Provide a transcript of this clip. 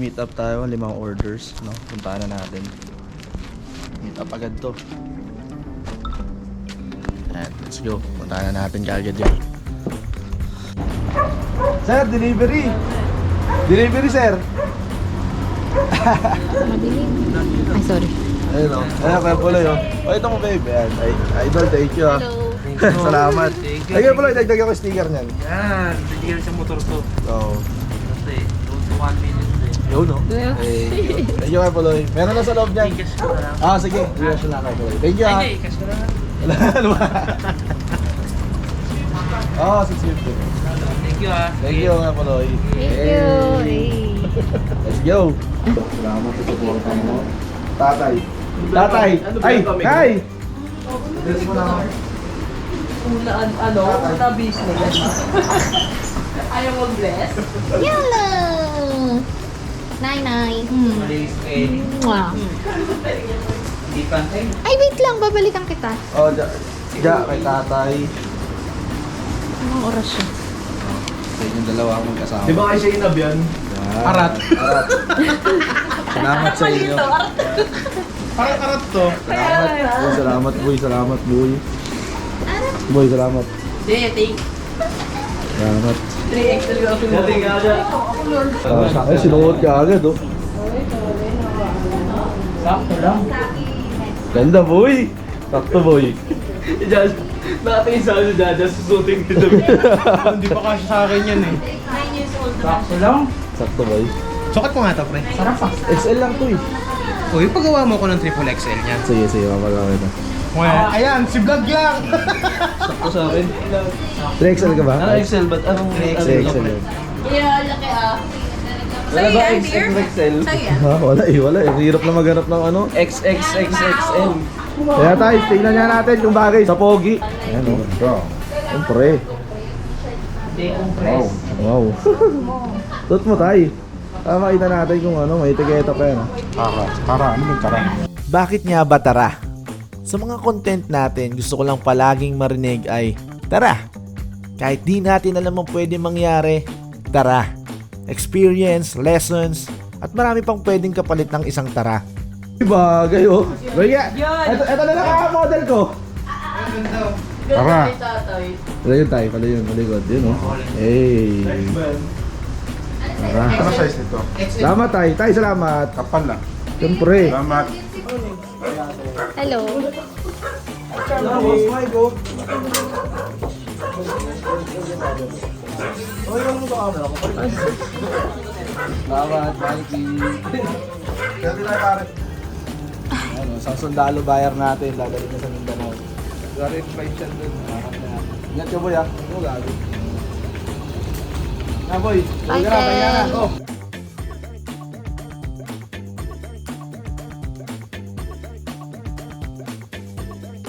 Meet up tayo, 5 orders, no? Puntahan na natin. Meet up agad to. Ayan, let's go. Puntahan na natin kagad yun. Sir, delivery! Delivery, sir! Madilim. Ay, sorry. Ayun o. Ayan, kaya pala yun. O, ito mo, babe. Ayan. Idol, thank you, ha. Hello. Salamat. Ayun pala, idagdag ako sticker niyan. Yan, bigyan sa motor to. Oo. Kasi, 1 minute eh. Yun, no? Thank you, kaya pala. Meron na sa loob niyan. Cash ko na lang. Ah, sige. Cash na kaya pala. Thank you, ha. Ay, cash ko na lang. Oo, 650. Thank you ah. Thank you, kaya pala. Thank you. Let's go. Salamat sa support mo. Tatay. Tatay. Ay, Kai! Bless mo na ako. Una business. Ayaw mo bless? Yala! Nay-nay. Malis eh. Mwah. Hindi pantay. Ay, wait lang. Babalikan kita. Oh, kay tatay. Anong oras siya? Sa inyong dalawa akong magkasama. Di ba kayo siya inab yan? Arat. Arat. Salamat sa inyo. Parang arat to. Salamat, boy. Salamat, boy. Boy, salamat. Dating. Salamat. 3XL ako. Dating ka dyan. Ay, sinuot ka agad, oh. Sakto lang. Ganda, boy. Sakto, boy. Nakatingin sa ano dyan, susuting dito. Hindi pa kasi sa akin yan eh. 9 years old na. Sakto lang. Sakto, boy. Sukat mo nga to, pre. Sarap ah. XL lang to, eh. Uy, pagawa mo ko ng triple XL niyan. Sige, sige. Mapagawa na. Ayan, si vlog lang. Sakto sa akin. 3XL ka ba? XL, ba't anong 3XL yun. Yeah, laki ah. Wala ba XXXL? Sa'yo yan? Ha? Wala eh, wala eh. Ang hirap na maghanap ng ano. XXXXL. Kaya tayo, tingnan nga natin kung bagay sa pogi. Ayan o. Oh. Siyempre. Wow. Wow. Tut mo tayo. Makita natin kung ano, may tiketa pa yan. Bakit nga ba tara? Sa mga content natin, gusto ko lang palaging marinig ay tara! Kahit di natin alam ang pwede mangyari, tara! Experience, lessons, at marami pang pwedeng kapalit ng isang tara. Bagay oh. Bagay. Ito na lang ang model ko. Tara. Tatay. Pala yun tayo, pala yun. Maligod. Yun oh. Hey. Tara. Ano size nito? Salamat tayo. Tayo salamat. Kapal lang. Siyempre. Salamat. Hello. Salamat, Mikey. Kaya din tayo pare. Ano, isang sundalo bayar natin. Dadali na sa Mindanao. Gary flight siya dun. Ingat ka boy ah. Ano gago? Na boy. Bye, Huwag ka na, Tel. kaya na. Oh.